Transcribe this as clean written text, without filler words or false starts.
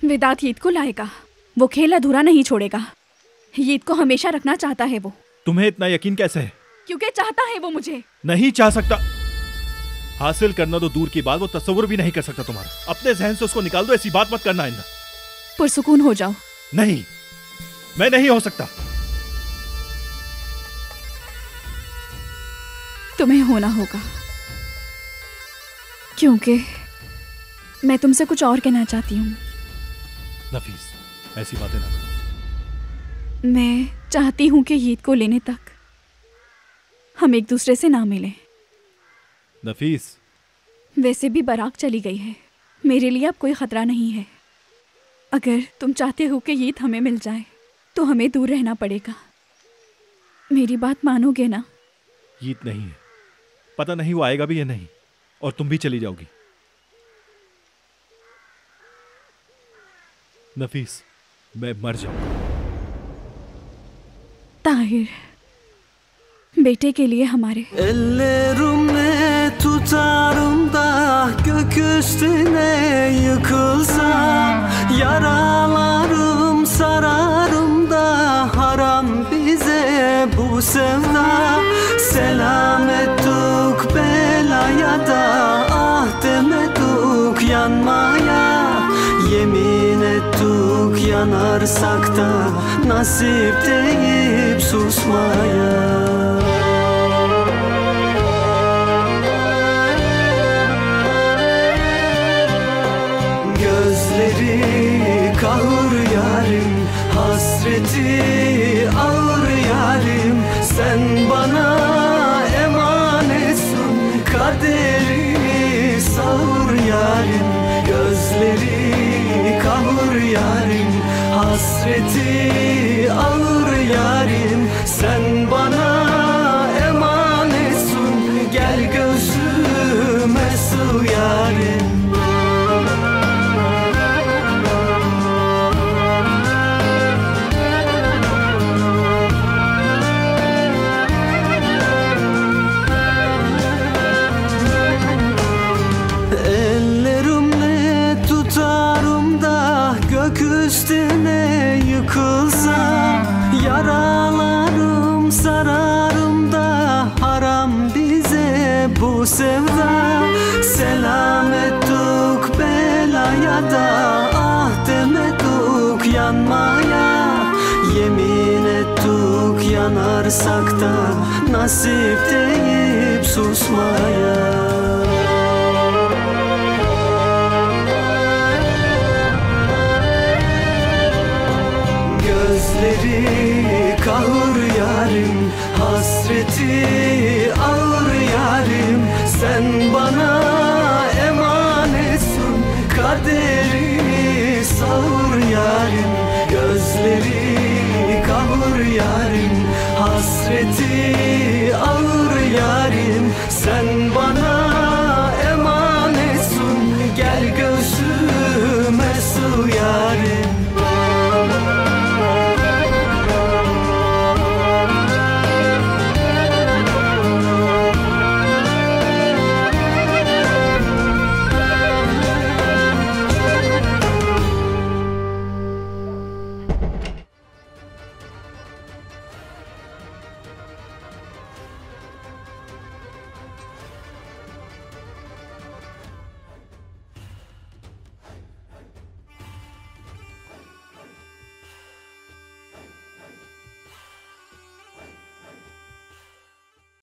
वेदांत ईद को लाएगा। वो खेल अधूरा नहीं छोड़ेगा। ईद को हमेशा रखना चाहता है वो। तुम्हें इतना यकीन कैसे है? क्योंकि चाहता है वो मुझे। नहीं चाह सकता। हासिल करना तो दूर की बात, वो तस्वुर भी नहीं कर सकता तुम्हारा। अपने जहन से उसको निकाल दो, ऐसी बात मत करना आइंदा। पुरसुकून हो जाओ। नहीं, मैं नहीं हो सकता। तुम्हें होना होगा, क्योंकि मैं तुमसे कुछ और कहना चाहती हूँ। नफीस, ऐसी बातें ना करो। मैं चाहती हूँ कि ईद को लेने तक हम एक दूसरे से ना मिलें। नफीस, वैसे भी बारात चली गई है, मेरे लिए अब कोई खतरा नहीं है। अगर तुम चाहते हो कि ईद हमें मिल जाए तो हमें दूर रहना पड़ेगा। मेरी बात मानोगे ना? ईद नहीं है, पता नहीं वो आएगा भी या नहीं, और तुम भी चली जाओगी। नफीस, मैं मर जाऊंगा। ताहिर, बेटे के लिए हमारे। Ellerimle tutarım da gök üstüne yıkılsam, yaralarım sararım da haram bize bu sevda. Selamettuk belaya da ah demedik yanmaya. Yemin ettik yanarsak da nasip deyip susmaya. Kahır yarim, hasreti ağır yarim. Sen bana emanetsin, kaderimi sağır yarim. Gözleri kahır yarim, hasreti ağır yarim. Sen bana emanetsin, gel gözüme sığ yarim. Üstüne yıkılsam, yaralarım sararım da haram bize bu sevda. Selamettuk belaya da ah demedik yanmaya. Yemin ettik yanarsak da nasip deyip susmaya. Gözleri kahır yarim, hasreti ağır yarim. Sen bana emanetsin, kaderimi sağır yarim. Gözleri kahır yarim, hasreti ağır yarim. Sen